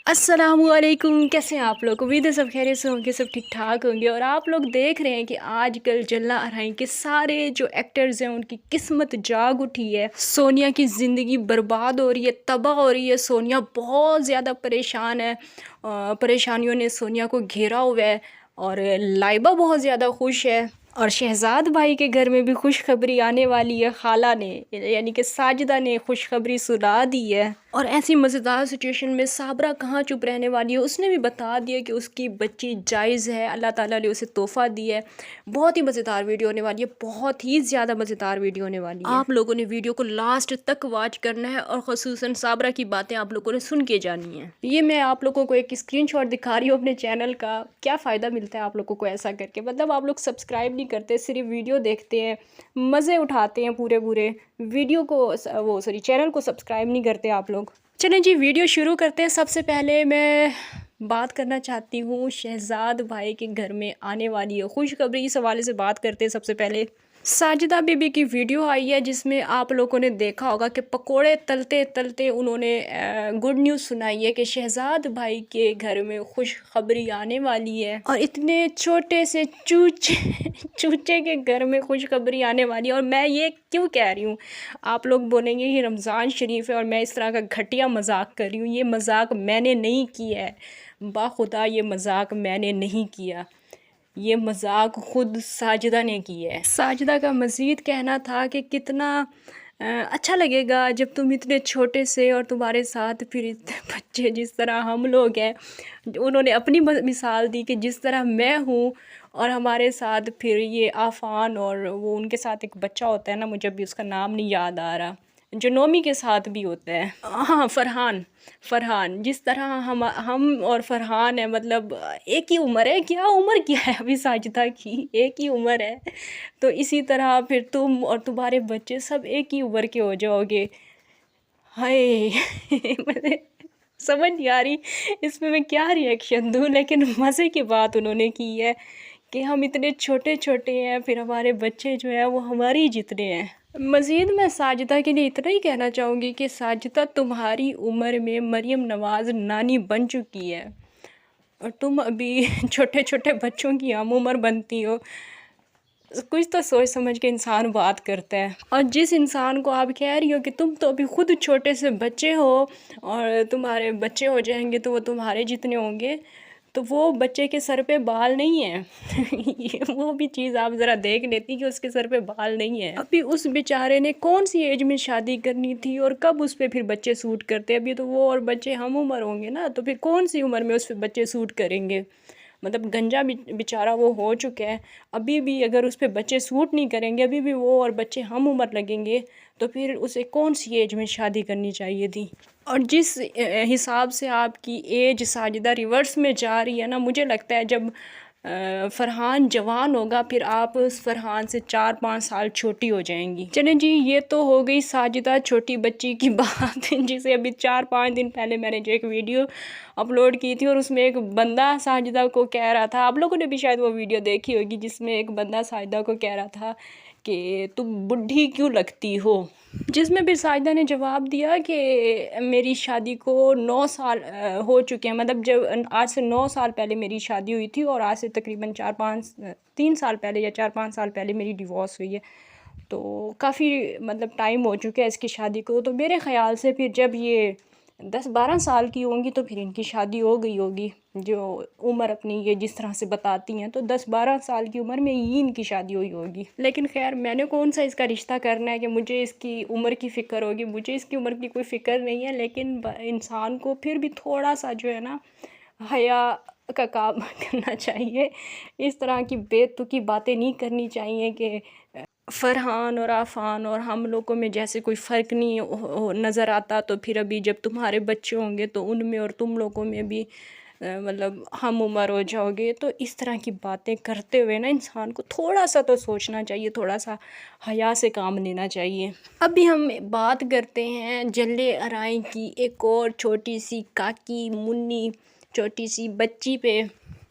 अस्सलामुअलैकुम। कैसे हैं आप लोग? उम्मीद है सब खैरियत से होंगे, सब ठीक ठाक होंगे। और आप लोग देख रहे हैं कि आजकल जल्ला आ रहा है कि सारे जो एक्टर्स हैं उनकी किस्मत जाग उठी है। सोनिया की ज़िंदगी बर्बाद हो रही है, तबाह हो रही है। सोनिया बहुत ज़्यादा परेशान है। परेशानियों ने सोनिया को घेरा हुआ है। और लाइबा बहुत ज़्यादा खुश है। और शहजाद भाई के घर में भी खुशखबरी आने वाली है। खाला ने यानी कि साजिदा ने खुशखबरी सुना दी है। और ऐसी मज़ेदार सिचुएशन में साबरा कहाँ चुप रहने वाली है। उसने भी बता दिया कि उसकी बच्ची जायज़ है, अल्लाह ताला ने उसे तोहफ़ा दिया है। बहुत ही मज़ेदार वीडियो होने वाली है, बहुत ही ज़्यादा मज़ेदार वीडियो होने वाली है। आप लोगों ने वीडियो को लास्ट तक वॉच करना है और ख़ुसूसन साबरा की बातें आप लोगों ने सुन के जानी है। ये मैं आप लोगों को एक स्क्रीनशॉट दिखा रही हूँ अपने चैनल का। क्या फ़ायदा मिलता है आप लोगों को ऐसा करके? मतलब आप लोग सब्सक्राइब नहीं करते, सिर्फ वीडियो देखते हैं, मज़े उठाते हैं पूरे पूरे। वीडियो को वो सॉरी चैनल को सब्सक्राइब नहीं करते आप लोग। चलें जी, वीडियो शुरू करते हैं। सबसे पहले मैं बात करना चाहती हूँ शहजाद भाई के घर में आने वाली है खुशखबरी, इस हवाले से बात करते हैं। सबसे पहले साजिदा बीबी की वीडियो आई है जिसमें आप लोगों ने देखा होगा कि पकोड़े तलते तलते उन्होंने गुड न्यूज़ सुनाई है कि शहजाद भाई के घर में खुशखबरी आने वाली है। और इतने छोटे से चूचे चूचे के घर में खुशखबरी आने वाली है। और मैं ये क्यों कह रही हूँ, आप लोग बोलेंगे ये रमज़ान शरीफ है और मैं इस तरह का घटिया मजाक कर रही हूँ। ये मजाक मैंने नहीं किया है, बाखुदा ये मजाक मैंने नहीं किया। ये मजाक खुद साजिदा ने की है। साजिदा का मज़ीद कहना था कि कितना अच्छा लगेगा जब तुम इतने छोटे से और तुम्हारे साथ फिर इतने बच्चे जिस तरह हम लोग हैं। उन्होंने अपनी मिसाल दी कि जिस तरह मैं हूँ और हमारे साथ फिर ये आफ़ान और वो उनके साथ एक बच्चा होता है ना, मुझे अभी उसका नाम नहीं याद आ रहा, जो नोमी के साथ भी होता है। हाँ, फरहान। फरहान जिस तरह हम और फरहान है, मतलब एक ही उम्र है। क्या उम्र क्या है अभी साजिदा की, एक ही उम्र है। तो इसी तरह फिर तुम और तुम्हारे बच्चे सब एक ही उम्र के हो जाओगे। हाय मुझे समझ नहीं आ रही इसमें मैं क्या रिएक्शन दूँ, लेकिन मज़े की बात उन्होंने की है कि हम इतने छोटे छोटे हैं, फिर हमारे बच्चे जो है वो हमारी जितने हैं। मज़ीद मैं साजिदा के लिए इतना ही कहना चाहूँगी कि साजिदा तुम्हारी उम्र में मरियम नवाज़ नानी बन चुकी है और तुम अभी छोटे छोटे बच्चों की हम उम्र बनती हो। कुछ तो सोच समझ के इंसान बात करता है। और जिस इंसान को आप कह रही हो कि तुम तो अभी खुद छोटे से बच्चे हो और तुम्हारे बच्चे हो जाएंगे तो वो तुम्हारे जितने होंगे, तो वो बच्चे के सर पे बाल नहीं है। ये वो भी चीज़ आप ज़रा देख लेती कि उसके सर पे बाल नहीं है। अभी उस बेचारे ने कौन सी एज में शादी करनी थी और कब उस पर फिर बच्चे सूट करते? अभी तो वो और बच्चे हम उम्र होंगे ना, तो फिर कौन सी उम्र में उस पर बच्चे सूट करेंगे? मतलब गंजा बेचारा वो हो चुका है, अभी भी अगर उस पर बच्चे सूट नहीं करेंगे, अभी भी वो और बच्चे हम उम्र लगेंगे, तो फिर उसे कौन सी एज में शादी करनी चाहिए थी? और जिस हिसाब से आपकी एज साजिदा रिवर्स में जा रही है ना, मुझे लगता है जब फ़रहान जवान होगा फिर आप उस फ़रहान से 4-5 साल छोटी हो जाएंगी। चलें जी, ये तो हो गई साजिदा छोटी बच्ची की बात जिसे अभी 4-5 दिन पहले मैंने जो एक वीडियो अपलोड की थी और उसमें एक बंदा साजिदा को कह रहा था, आप लोगों ने भी शायद वो वीडियो देखी होगी, जिसमें एक बंदा साजिदा को कह रहा था कि तुम बुढ़ी क्यों लगती हो, जिसमें फिर साजिदा ने जवाब दिया कि मेरी शादी को 9 साल हो चुके हैं। मतलब जब आज से 9 साल पहले मेरी शादी हुई थी और आज से तकरीबन 3 साल पहले या 4-5 साल पहले मेरी डिवोर्स हुई है। तो काफ़ी मतलब टाइम हो चुका है इसकी शादी को। तो मेरे ख़्याल से फिर जब ये 10-12 साल की होंगी तो फिर इनकी शादी हो गई होगी। जो उम्र अपनी ये जिस तरह से बताती हैं, तो 10-12 साल की उम्र में ही इनकी शादी हुई होगी। लेकिन खैर, मैंने कौन सा इसका रिश्ता करना है कि मुझे इसकी उम्र की फ़िक्र होगी? मुझे इसकी उम्र की कोई फ़िक्र नहीं है। लेकिन इंसान को फिर भी थोड़ा सा जो है ना, हया का काम करना चाहिए। इस तरह की बेतुकी बातें नहीं करनी चाहिए कि फ़रहान और आफ़ान और हम लोगों में जैसे कोई फ़र्क नहीं नज़र आता, तो फिर अभी जब तुम्हारे बच्चे होंगे तो उनमें और तुम लोगों में भी मतलब हम उम्र हो जाओगे। तो इस तरह की बातें करते हुए ना इंसान को थोड़ा सा तो सोचना चाहिए, थोड़ा सा हया से काम लेना चाहिए। अभी हम बात करते हैं जल्ले अराई की एक और छोटी सी काकी मुन्नी छोटी सी बच्ची पे।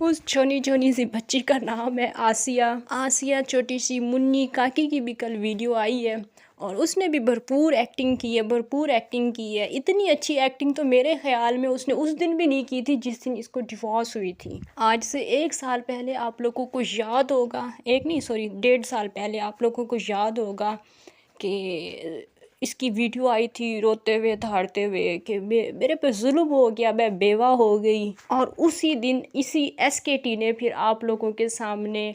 उस छोटी छोटी सी बच्ची का नाम है आसिया। आसिया छोटी सी मुन्नी काकी की भी कल वीडियो आई है और उसने भी भरपूर एक्टिंग की है, भरपूर एक्टिंग की है। इतनी अच्छी एक्टिंग तो मेरे ख़्याल में उसने उस दिन भी नहीं की थी जिस दिन इसको डिवोर्स हुई थी। आज से 1 साल पहले आप लोगों को याद होगा, 1 नहीं सॉरी 1.5 साल पहले आप लोगों को याद होगा कि इसकी वीडियो आई थी रोते हुए दहाड़ते हुए कि मेरे पे जुल्म हो गया, मैं बेवा हो गई। और उसी दिन इसी एसकेटी ने फिर आप लोगों के सामने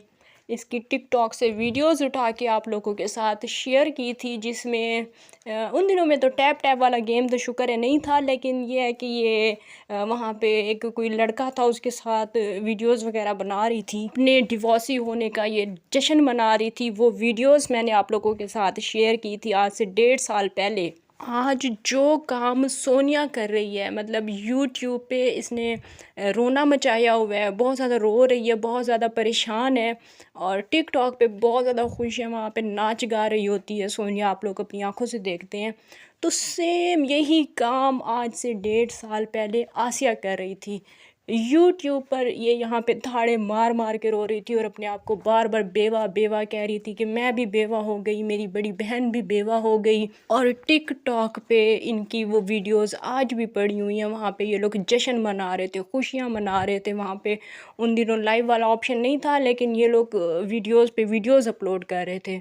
इसकी टिकटॉक से वीडियोस उठा के आप लोगों के साथ शेयर की थी, जिसमें उन दिनों में तो टैप टैप वाला गेम तो शुक्र है नहीं था, लेकिन ये है कि ये वहाँ पे एक कोई लड़का था उसके साथ वीडियोस वगैरह बना रही थी, अपने डिवोर्सी होने का ये जश्न मना रही थी। वो वीडियोस मैंने आप लोगों के साथ शेयर की थी आज से 1.5 साल पहले। आज जो काम सोनिया कर रही है, मतलब यूट्यूब पे इसने रोना मचाया हुआ है, बहुत ज़्यादा रो रही है, बहुत ज़्यादा परेशान है, और टिकटॉक पे बहुत ज़्यादा खुश है, वहाँ पे नाच गा रही होती है सोनिया, आप लोग अपनी आंखों से देखते हैं। तो सेम यही काम आज से 1.5 साल पहले आसिया कर रही थी। यूट्यूब पर ये यहाँ पे धाड़े मार मार के रो रही थी और अपने आप को बार बार बेवा बेवा कह रही थी कि मैं भी बेवा हो गई, मेरी बड़ी बहन भी बेवा हो गई। और टिकटॉक पे इनकी वो वीडियोस आज भी पड़ी हुई हैं, वहाँ पे ये लोग जश्न मना रहे थे, खुशियाँ मना रहे थे। वहाँ पे उन दिनों लाइव वाला ऑप्शन नहीं था, लेकिन ये लोग वीडियोस पे वीडियोस अपलोड कर रहे थे।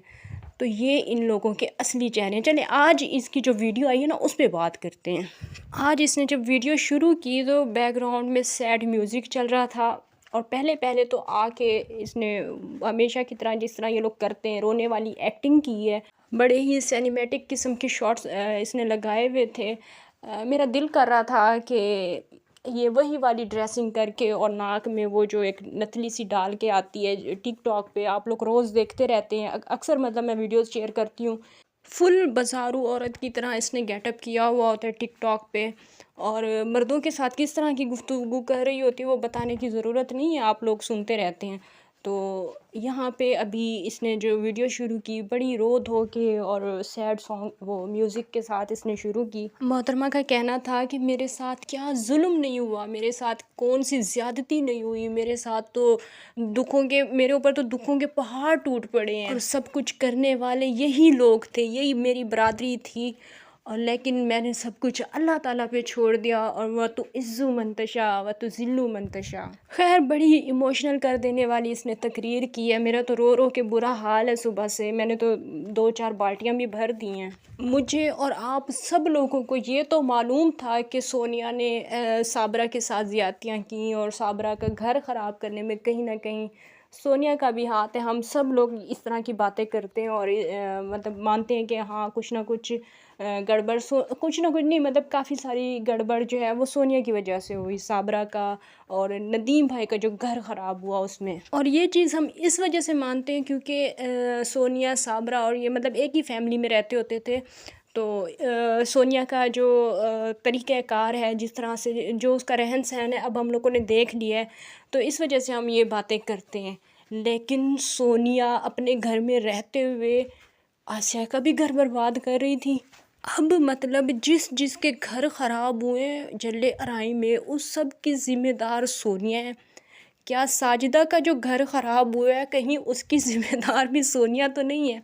तो ये इन लोगों के असली चेहरे हैं। चले आज इसकी जो वीडियो आई है ना उस पर बात करते हैं। आज इसने जब वीडियो शुरू की तो बैकग्राउंड में सैड म्यूज़िक चल रहा था, और पहले पहले तो आके इसने हमेशा की तरह जिस तरह ये लोग करते हैं रोने वाली एक्टिंग की है। बड़े ही सिनेमैटिक किस्म के शॉट्स इसने लगाए हुए थे। मेरा दिल कर रहा था कि ये वही वाली ड्रेसिंग करके और नाक में वो जो एक नथली सी डाल के आती है टिकटॉक पे, आप लोग रोज़ देखते रहते हैं अक्सर, मतलब मैं वीडियोस शेयर करती हूँ। फुल बाजारू औरत की तरह इसने गेटअप किया हुआ होता है टिकटॉक पे, और मर्दों के साथ किस तरह की गुफ्तगू कर रही होती है वो बताने की ज़रूरत नहीं है, आप लोग सुनते रहते हैं। तो यहाँ पे अभी इसने जो वीडियो शुरू की बड़ी रो धो के और सैड सॉन्ग वो म्यूज़िक के साथ इसने शुरू की। मोहतरमा का कहना था कि मेरे साथ क्या जुल्म नहीं हुआ, मेरे साथ कौन सी ज़्यादती नहीं हुई, मेरे साथ तो मेरे ऊपर तो दुखों के पहाड़ टूट पड़े हैं, और सब कुछ करने वाले यही लोग थे, यही मेरी बरादरी थी। और लेकिन मैंने सब कुछ अल्लाह ताला पे छोड़ दिया, और वह तो इज़्ज़ु मंतशा व तो ज़िल्लु मंतशा। खैर बड़ी ही इमोशनल कर देने वाली इसने तकरीर की है। मेरा तो रो रो के बुरा हाल है, सुबह से मैंने तो 2-4 बाल्टियाँ भी भर दी हैं। मुझे और आप सब लोगों को ये तो मालूम था कि सोनिया ने साबरा के साथ ज़्यादतियाँ की, और साबरा का घर ख़राब करने में कहीं ना कहीं सोनिया का भी हाथ है। हम सब लोग इस तरह की बातें करते हैं और मतलब मानते हैं कि हाँ कुछ ना कुछ गड़बड़ कुछ ना कुछ नहीं, मतलब काफ़ी सारी गड़बड़ जो है वो सोनिया की वजह से हुई, साबरा का और नदीम भाई का जो घर ख़राब हुआ उसमें। और ये चीज़ हम इस वजह से मानते हैं क्योंकि सोनिया साबरा और ये मतलब एक ही फैमिली में रहते होते थे। तो सोनिया का जो तरीक़ाकार है, जिस तरह से जो उसका रहन सहन है, अब हम लोगों ने देख लिया है, तो इस वजह से हम ये बातें करते हैं। लेकिन सोनिया अपने घर में रहते हुए आसिया का भी घर बर्बाद कर रही थी। अब मतलब जिसके घर ख़राब हुए जल्ले अराई में उस सब की ज़िम्मेदार सोनिया है। क्या साजिदा का जो घर ख़राब हुआ है कहीं उसकी ज़िम्मेदार भी सोनिया तो नहीं है?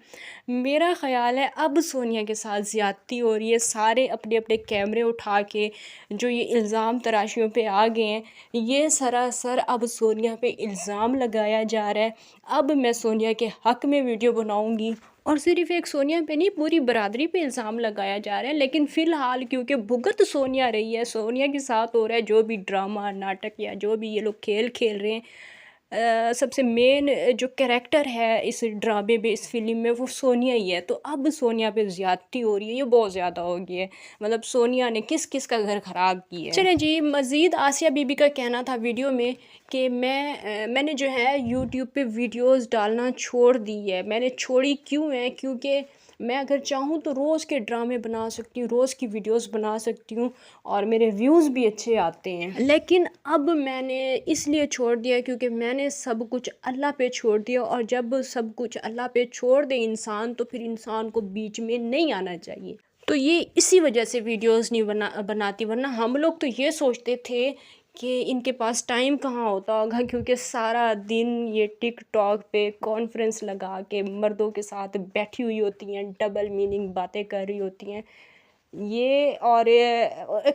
मेरा ख़्याल है अब सोनिया के साथ ज़्यादती हो रही है। सारे अपने अपने कैमरे उठा के जो ये इल्ज़ाम तराशियों पे आ गए हैं, ये सरासर अब सोनिया पे इल्ज़ाम लगाया जा रहा है। अब मैं सोनिया के हक़ में वीडियो बनाऊँगी, और सिर्फ़ एक सोनिया पे नहीं पूरी बरादरी पे इल्ज़ाम लगाया जा रहा है। लेकिन फ़िलहाल क्योंकि भुगत सोनिया रही है, सोनिया के साथ हो रहा है जो भी ड्रामा नाटक या जो भी ये लोग खेल खेल रहे हैं, सबसे मेन जो कैरेक्टर है इस ड्रामे में, इस फिल्म में, वो सोनिया ही है। तो अब सोनिया पे ज़्यादती हो रही है, ये बहुत ज़्यादा हो गई है। मतलब सोनिया ने किस किस का घर ख़राब किया है। चलें जी, मज़ीद आसिया बीबी का कहना था वीडियो में कि मैंने जो है यूट्यूब पे वीडियोस डालना छोड़ दी है। मैंने छोड़ी क्यों है? क्योंकि मैं अगर चाहूँ तो रोज़ के ड्रामे बना सकती हूँ, रोज़ की वीडियोस बना सकती हूँ, और मेरे व्यूज़ भी अच्छे आते हैं। लेकिन अब मैंने इसलिए छोड़ दिया क्योंकि मैंने सब कुछ अल्लाह पे छोड़ दिया, और जब सब कुछ अल्लाह पे छोड़ दे इंसान तो फिर इंसान को बीच में नहीं आना चाहिए। तो ये इसी वजह से वीडियोस नहीं बनाती, वरना हम लोग तो ये सोचते थे कि इनके पास टाइम कहाँ होता होगा, क्योंकि सारा दिन ये टिकटॉक पे कॉन्फ्रेंस लगा के मर्दों के साथ बैठी हुई होती हैं, डबल मीनिंग बातें कर रही होती हैं ये। और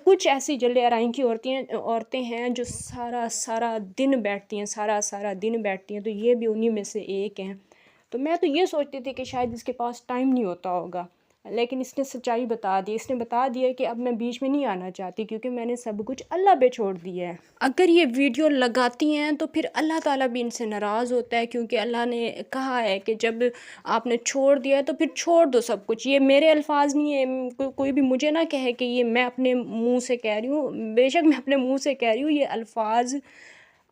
कुछ ऐसी जल्ले आराई की औरतें हैं जो सारा सारा दिन बैठती हैं, सारा सारा दिन बैठती हैं, तो ये भी उन्हीं में से एक हैं। तो मैं तो ये सोचती थी कि शायद इसके पास टाइम नहीं होता होगा, लेकिन इसने सच्चाई बता दी। इसने बता दिया कि अब मैं बीच में नहीं आना चाहती, क्योंकि मैंने सब कुछ अल्लाह पे छोड़ दिया है। अगर ये वीडियो लगाती हैं तो फिर अल्लाह ताला भी इनसे नाराज़ होता है, क्योंकि अल्लाह ने कहा है कि जब आपने छोड़ दिया है तो फिर छोड़ दो सब कुछ। ये मेरे अल्फाज नहीं है, कोई भी मुझे ना कहे कि ये मैं अपने मुँह से कह रही हूँ। बेशक मैं अपने मुँह से कह रही हूँ, ये अल्फाज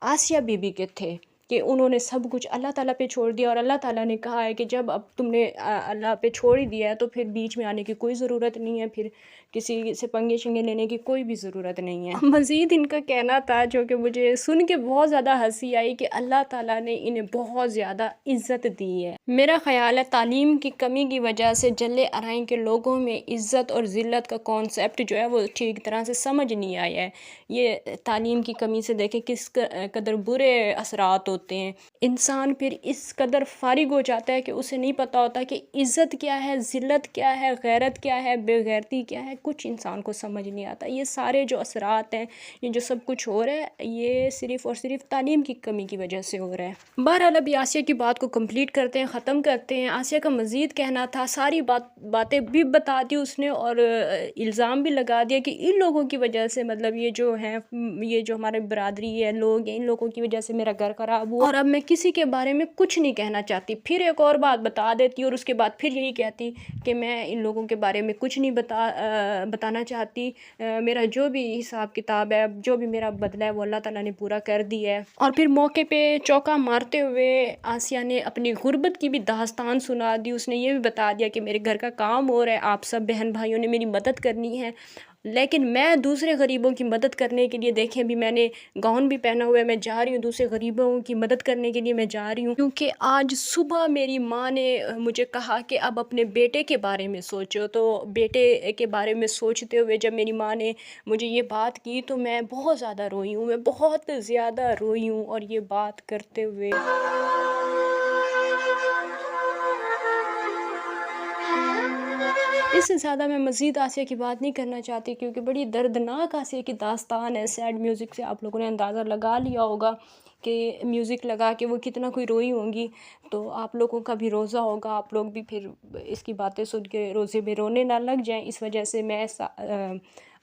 आसिया बीबी के थे कि उन्होंने सब कुछ अल्लाह ताला पे छोड़ दिया, और अल्लाह ताला ने कहा है कि जब अब तुमने अल्लाह पे छोड़ ही दिया है तो फिर बीच में आने की कोई ज़रूरत नहीं है, फिर किसी से पंगे शंगे लेने की कोई भी ज़रूरत नहीं है। मज़ीद इनका कहना था, जो कि मुझे सुन के बहुत ज़्यादा हंसी आई, कि अल्लाह ताला ने इन्हें बहुत ज़्यादा इज़्ज़त दी है। मेरा ख़याल है तालीम की कमी की वजह से जल्ले आराई के लोगों में इज़्ज़त और ज़िल्लत का कॉन्सेप्ट जो है वो ठीक तरह से समझ नहीं आया है। ये तालीम की कमी से देखें किस कदर बुरे असरात होते हैं। इंसान फिर इस कदर फारिग हो जाता है कि उसे नहीं पता होता कि इज़्ज़त क्या है, ज़िल्लत क्या है, गैरत क्या है, बेगैरती क्या है, कुछ इंसान को समझ नहीं आता। ये सारे जो असरात हैं, ये जो सब कुछ हो रहा है, ये सिर्फ़ और सिर्फ तालीम की कमी की वजह से हो रहा है। बहरहाल अभी आसिया की बात को कंप्लीट करते हैं, ख़त्म करते हैं। आसिया का मज़ीद कहना था, सारी बातें भी बता दी उसने, और इल्ज़ाम भी लगा दिया कि इन लोगों की वजह से, मतलब ये जो हैं, ये जो हमारे बरादरी है लोग हैं, इन लोगों की वजह से मेरा घर ख़राब हुआ, और अब मैं किसी के बारे में कुछ नहीं कहना चाहती। फिर एक और बात बता देती, और उसके बाद फिर यही कहती कि मैं इन लोगों के बारे में कुछ नहीं बताना चाहती। मेरा जो भी हिसाब किताब है, जो भी मेरा बदला है, वो अल्लाह ताला ने पूरा कर दिया है। और फिर मौके पे चौका मारते हुए आसिया ने अपनी गुर्बत की भी दास्तान सुना दी। उसने ये भी बता दिया कि मेरे घर का काम हो रहा है, आप सब बहन भाइयों ने मेरी मदद करनी है, लेकिन मैं दूसरे गरीबों की मदद करने के लिए, देखें भी मैंने गाउन भी पहना हुआ है, मैं जा रही हूँ दूसरे गरीबों की मदद करने के लिए, मैं जा रही हूँ, क्योंकि आज सुबह मेरी माँ ने मुझे कहा कि अब अपने बेटे के बारे में सोचो। तो बेटे के बारे में सोचते हुए जब मेरी माँ ने मुझे ये बात की तो मैं बहुत ज़्यादा रोई हूँ, मैं बहुत ज़्यादा रोई हूँ। और ये बात करते हुए इससे ज़्यादा मैं मज़ीद आसिया की बात नहीं करना चाहती, क्योंकि बड़ी दर्दनाक आसिया की दास्तान है। सैड म्यूज़िक से आप लोगों ने अंदाज़ा लगा लिया होगा कि म्यूज़िक लगा के वो कितना कोई रोई होंगी। तो आप लोगों का भी रोज़ा होगा, आप लोग भी फिर इसकी बातें सुन के रोज़े में रोने ना लग जाएं। इस वजह से मैं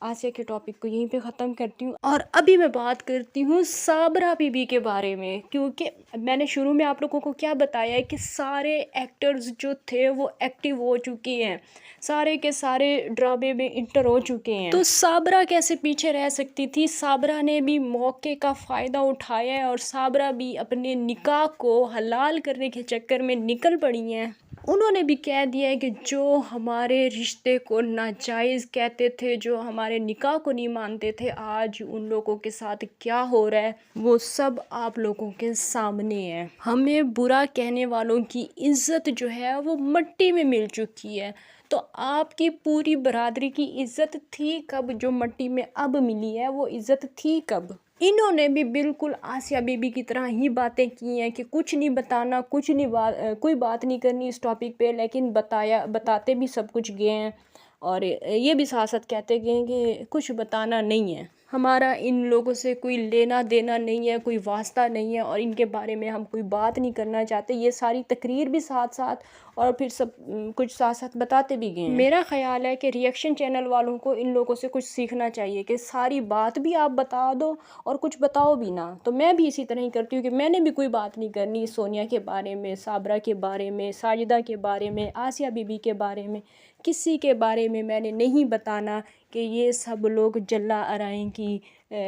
आसिया के टॉपिक को यहीं पे ख़त्म करती हूँ। और अभी मैं बात करती हूँ साबरा बीबी के बारे में, क्योंकि मैंने शुरू में आप लोगों को क्या बताया है कि सारे एक्टर्स जो थे वो एक्टिव हो चुके हैं, सारे के सारे ड्रामे में इंटर हो चुके हैं। तो साबरा कैसे पीछे रह सकती थी? साबरा ने भी मौके का फ़ायदा उठाया है, और साबरा भी अपने निकाह को हलाल करने के चक्कर में निकल पड़ी हैं। उन्होंने भी कह दिया है कि जो हमारे रिश्ते को नाजायज़ कहते थे, जो हमारे निकाह को नहीं मानते थे, आज उन लोगों के साथ क्या हो रहा है वो सब आप लोगों के सामने है। हमें बुरा कहने वालों की इज़्ज़त जो है वो मिट्टी में मिल चुकी है। तो आपकी पूरी बरादरी की इज़्ज़त थी कब? जो मिट्टी में अब मिली है वो इज़्ज़त थी कब? इन्होंने भी बिल्कुल आसिया बीबी की तरह ही बातें की हैं कि कुछ नहीं बताना, कुछ नहीं कोई बात नहीं करनी इस टॉपिक पे, लेकिन बताते भी सब कुछ गए हैं, और ये भी साथ साथ कहते गए हैं कि कुछ बताना नहीं है, हमारा इन लोगों से कोई लेना देना नहीं है, कोई वास्ता नहीं है, और इनके बारे में हम कोई बात नहीं करना चाहते। ये सारी तकरीर भी साथ साथ और फिर सब कुछ साथ साथ बताते भी गए हैं। मेरा ख्याल है कि रिएक्शन चैनल वालों को इन लोगों से कुछ सीखना चाहिए कि सारी बात भी आप बता दो और कुछ बताओ भी ना। तो मैं भी इसी तरह ही करती हूँ कि मैंने भी कोई बात नहीं करनी सोनिया के बारे में, साबरा के बारे में, साजिदा के बारे में, आसिया बीबी के बारे में, किसी के बारे में मैंने नहीं बताना कि ये सब लोग जल्ला आराई की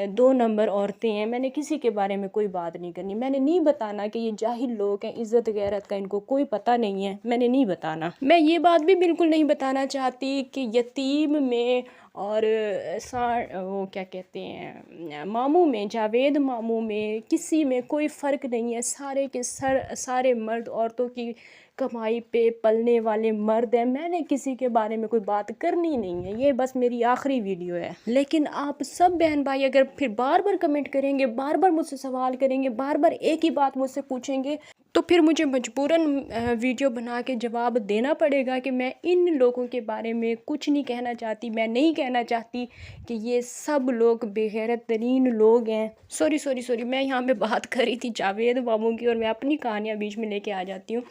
2 नंबर औरतें हैं। मैंने किसी के बारे में कोई बात नहीं करनी, मैंने नहीं बताना कि ये जाहिल लोग हैं, इज़्ज़त गैरत का इनको कोई पता नहीं है, मैंने नहीं बताना। मैं ये बात भी बिल्कुल नहीं बताना चाहती कि यतीम में और वो क्या कहते हैं, मामू में, जावेद मामू में किसी में कोई फ़र्क नहीं है। सारे के सारे मर्द औरतों की कमाई पे पलने वाले मर्द हैं। मैंने किसी के बारे में कोई बात करनी नहीं है, ये बस मेरी आखिरी वीडियो है। लेकिन आप सब बहन भाई अगर फिर बार बार कमेंट करेंगे, बार बार मुझसे सवाल करेंगे, बार बार एक ही बात मुझसे पूछेंगे, तो फिर मुझे मजबूरन वीडियो बना के जवाब देना पड़ेगा कि मैं इन लोगों के बारे में कुछ नहीं कहना चाहती। मैं नहीं कहना चाहती कि ये सब लोग बेगैरत तरीन लोग हैं। सॉरी, मैं यहाँ पे बात कर रही थी जावेद मामू की और मैं अपनी कहानियाँ बीच में लेके आ जाती हूँ।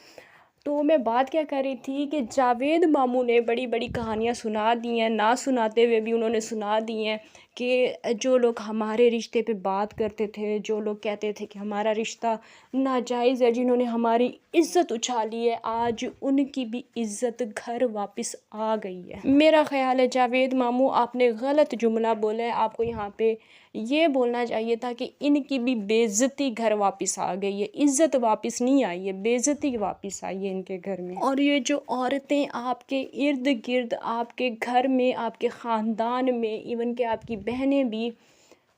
तो मैं बात क्या कर रही थी कि जावेद मामू ने बड़ी बड़ी कहानियाँ सुना दी हैं, ना सुनाते हुए भी उन्होंने सुना दी हैं कि जो लोग हमारे रिश्ते पे बात करते थे, जो लोग कहते थे कि हमारा रिश्ता नाजायज़ है, जिन्होंने हमारी इज़्ज़त उछाली है, आज उनकी भी इज़्ज़त घर वापस आ गई है। मेरा ख़्याल है जावेद मामू आपने गलत जुमला बोला है। आपको यहाँ पे ये बोलना चाहिए था कि इनकी भी बेइज्जती घर वापस आ गई है, इज़्ज़त वापस नहीं आई है, बेइज्जती वापस आई है इनके घर में। और ये जो औरतें आपके इर्द गिर्द, आपके घर में, आपके ख़ानदान में, इवन के आपकी बहनें भी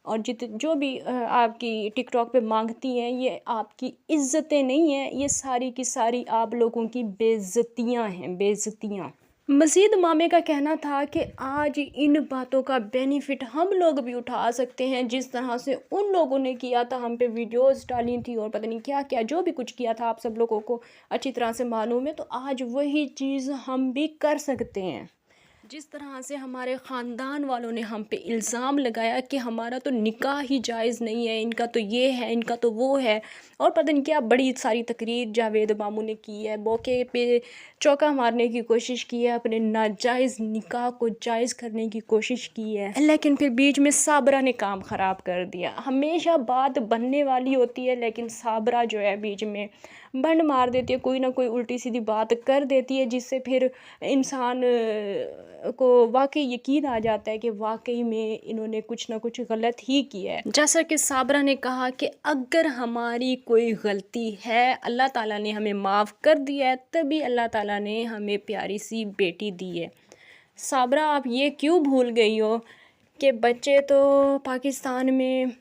और जो भी आपकी टिकटॉक पे मांगती हैं, ये आपकी इज़्ज़तें नहीं हैं, ये सारी की सारी आप लोगों की बेइज्जतियाँ हैं, बेइज्जतियाँ। मज़ीद मामे का कहना था कि आज इन बातों का बेनिफिट हम लोग भी उठा सकते हैं, जिस तरह से उन लोगों ने किया था, हम पे वीडियोस डाली थी और पता नहीं क्या क्या जो भी कुछ किया था, आप सब लोगों को अच्छी तरह से मालूम है। तो आज वही चीज़ हम भी कर सकते हैं। जिस तरह से हमारे ख़ानदान वालों ने हम पे इल्ज़ाम लगाया कि हमारा तो निकाह ही जायज़ नहीं है, इनका तो ये है, इनका तो वो है, और पता नहीं क्या बड़ी सारी तकरीर जावेद मामू ने की है, मौके पे चौका मारने की कोशिश की है, अपने नाजायज़ निकाह को जायज़ करने की कोशिश की है। लेकिन फिर बीच में साबरा ने काम ख़राब कर दिया। हमेशा बात बनने वाली होती है, लेकिन साबरा जो है बीच में बंड मार देती है, कोई ना कोई उल्टी सीधी बात कर देती है, जिससे फिर इंसान को वाकई यकीन आ जाता है कि वाकई में इन्होंने कुछ ना कुछ गलत ही किया है। जैसा कि साबरा ने कहा कि अगर हमारी कोई गलती है, अल्लाह ताला ने हमें माफ़ कर दिया है, तभी अल्लाह ताला ने हमें प्यारी सी बेटी दी है। साबरा आप ये क्यों भूल गई हो कि बच्चे तो पाकिस्तान में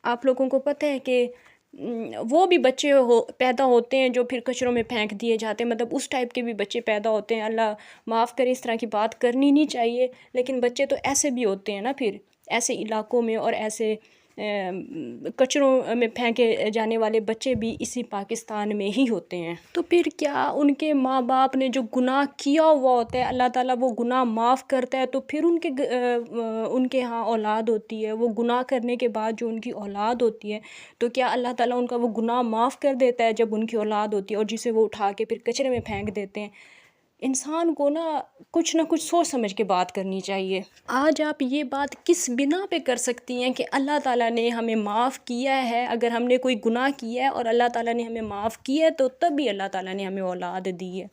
आप लोगों को पता है कि वो भी बच्चे पैदा होते हैं जो फिर कचरों में फेंक दिए जाते हैं, मतलब उस टाइप के भी बच्चे पैदा होते हैं। अल्लाह माफ़ करे, इस तरह की बात करनी नहीं चाहिए, लेकिन बच्चे तो ऐसे भी होते हैं ना, फिर ऐसे इलाकों में और ऐसे कचरों में फेंके जाने वाले बच्चे भी इसी पाकिस्तान में ही होते हैं। तो फिर क्या उनके माँ बाप ने जो गुनाह किया हुआ होता है, अल्लाह ताला वो गुनाह माफ़ करता है, तो फिर उनके यहाँ औलाद होती है, वो गुनाह करने के बाद जो उनकी औलाद होती है, तो क्या अल्लाह ताला उनका वो गुनाह माफ़ कर देता है जब उनकी औलाद होती है, और जिसे वो उठा के फिर कचरे में फेंक देते हैं। इंसान को ना कुछ सोच समझ के बात करनी चाहिए। आज आप ये बात किस बिना पे कर सकती हैं कि अल्लाह ताला ने हमें माफ़ किया है, अगर हमने कोई गुनाह किया है और अल्लाह ताला ने हमें माफ़ किया है, तो तभी अल्लाह ताला ने हमें औलाद दी है।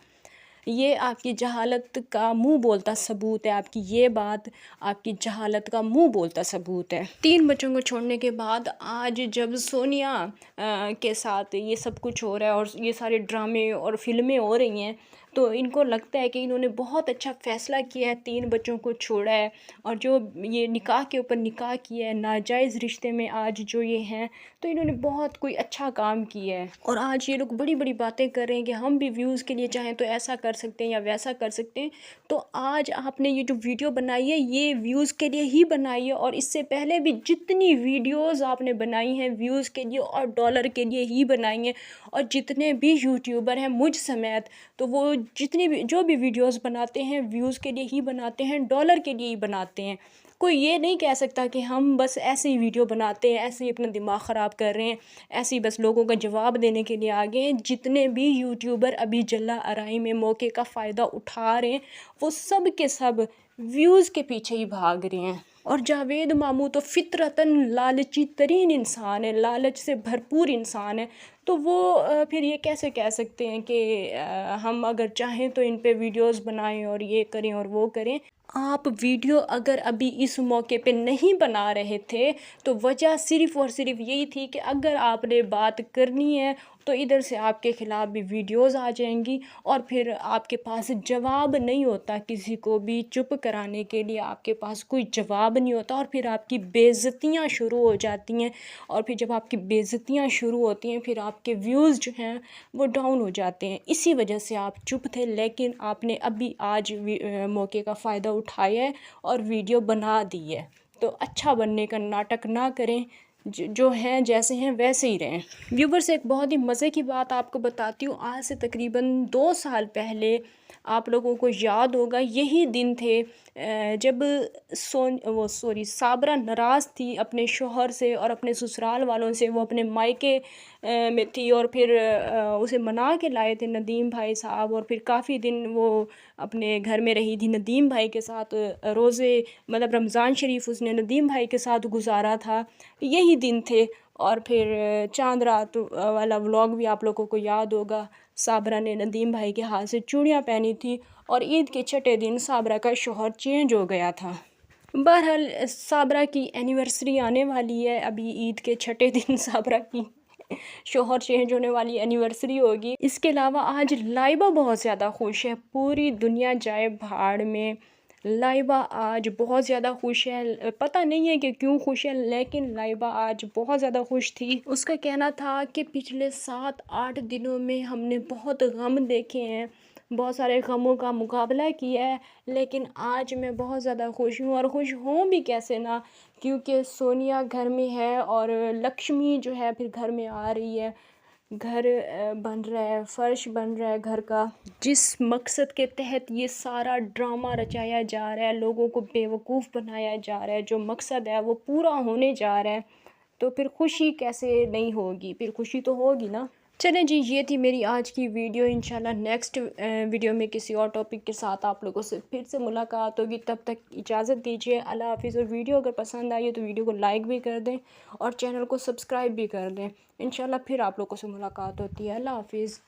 ये आपकी जहालत का मुंह बोलता सबूत है। आपकी ये बात आपकी जहालत का मुंह बोलता सबूत है। 3 बच्चों को छोड़ने के बाद आज जब सोनिया के साथ ये सब कुछ हो रहा है और ये सारे ड्रामे और फिल्में हो रही हैं, तो इनको लगता है कि इन्होंने बहुत अच्छा फ़ैसला किया है, 3 बच्चों को छोड़ा है और जो ये निकाह के ऊपर निकाह किया है, नाजायज़ रिश्ते में आज जो ये हैं, तो इन्होंने बहुत कोई अच्छा काम किया है। और आज ये लोग बड़ी बड़ी बातें कर रहे हैं कि हम भी व्यूज़ के लिए चाहें तो ऐसा कर सकते हैं या वैसा कर सकते हैं। तो आज आपने ये जो वीडियो बनाई है, ये व्यूज़ के लिए ही बनाई है, और इससे पहले भी जितनी वीडियोज़ आपने बनाई हैं व्यूज़ के लिए और डॉलर के लिए ही बनाई हैं। और जितने भी यूट्यूबर हैं मुझ समेत, तो वो जितनी भी जो भी वीडियोस बनाते हैं व्यूज़ के लिए ही बनाते हैं, डॉलर के लिए ही बनाते हैं। कोई ये नहीं कह सकता कि हम बस ऐसे ही वीडियो बनाते हैं, ऐसे ही अपना दिमाग ख़राब कर रहे हैं, ऐसे ही बस लोगों का जवाब देने के लिए आ गए हैं। जितने भी यूट्यूबर अभी जल्ला आराई में मौके का फ़ायदा उठा रहे हैं, वो सब के सब व्यूज़ के पीछे ही भाग रहे हैं। और जावेद मामू तो फितरतन लालची तरीन इंसान है, लालच से भरपूर इंसान है। तो वो फिर ये कैसे कह सकते हैं कि हम अगर चाहें तो इन पे वीडियोस बनाएं और ये करें और वो करें। आप वीडियो अगर अभी इस मौके पे नहीं बना रहे थे तो वजह सिर्फ़ और सिर्फ यही थी कि अगर आपने बात करनी है तो इधर से आपके ख़िलाफ़ भी वीडियोस आ जाएंगी और फिर आपके पास जवाब नहीं होता, किसी को भी चुप कराने के लिए आपके पास कोई जवाब नहीं होता और फिर आपकी बेइज्जतियाँ शुरू हो जाती हैं। और फिर जब आपकी बेइज्जतियाँ शुरू होती हैं फिर आपके व्यूज़ जो हैं वो डाउन हो जाते हैं। इसी वजह से आप चुप थे, लेकिन आपने अभी आज मौके का फ़ायदा उठाया है और वीडियो बना दी है। तो अच्छा बनने का नाटक ना करें, जो हैं जैसे हैं वैसे ही रहें। व्यूवर्स, एक बहुत ही मज़े की बात आपको बताती हूँ। आज से तकरीबन 2 साल पहले आप लोगों को याद होगा यही दिन थे जब साबरा नाराज़ थी अपने शौहर से और अपने ससुराल वालों से। वो अपने मायके में थी और फिर उसे मना के लाए थे नदीम भाई साहब, और फिर काफ़ी दिन वो अपने घर में रही थी नदीम भाई के साथ। रोज़े मतलब रमज़ान शरीफ उसने नदीम भाई के साथ गुजारा था, यही दिन थे। और फिर चांद रात वाला व्लॉग भी आप लोगों को याद होगा। साबरा ने नदीम भाई के हाथ से चूड़ियाँ पहनी थी और ईद के छठे दिन साबरा का शौहर चेंज हो गया था। बहरहाल साबरा की एनिवर्सरी आने वाली है, अभी ईद के छठे दिन साबरा की शौहर चेंज होने वाली एनिवर्सरी होगी। इसके अलावा आज लाइबा बहुत ज़्यादा खुश है, पूरी दुनिया जाए भाड़ में, लाइबा आज बहुत ज़्यादा खुश है। पता नहीं है कि क्यों खुश है, लेकिन लाइबा आज बहुत ज़्यादा खुश थी। उसका कहना था कि पिछले 7-8 दिनों में हमने बहुत गम देखे हैं, बहुत सारे गमों का मुकाबला किया है, लेकिन आज मैं बहुत ज़्यादा खुश हूँ। और खुश हूँ भी कैसे ना, क्योंकि सोनिया घर में है और लक्ष्मी जो है फिर घर में आ रही है। घर बन रहा है, फर्श बन रहा है घर का। जिस मकसद के तहत ये सारा ड्रामा रचाया जा रहा है, लोगों को बेवकूफ़ बनाया जा रहा है, जो मकसद है वो पूरा होने जा रहा है, तो फिर खुशी कैसे नहीं होगी, फिर खुशी तो होगी ना। चलें जी, ये थी मेरी आज की वीडियो। इंशाल्लाह नेक्स्ट वीडियो में किसी और टॉपिक के साथ आप लोगों से फिर से मुलाकात होगी। तब तक इजाज़त दीजिए, अल्लाह हाफ़िज़। और वीडियो अगर पसंद आई है तो वीडियो को लाइक भी कर दें और चैनल को सब्सक्राइब भी कर दें। इंशाल्लाह फिर आप लोगों से मुलाकात होती है। अल्लाह हाफ़िज़।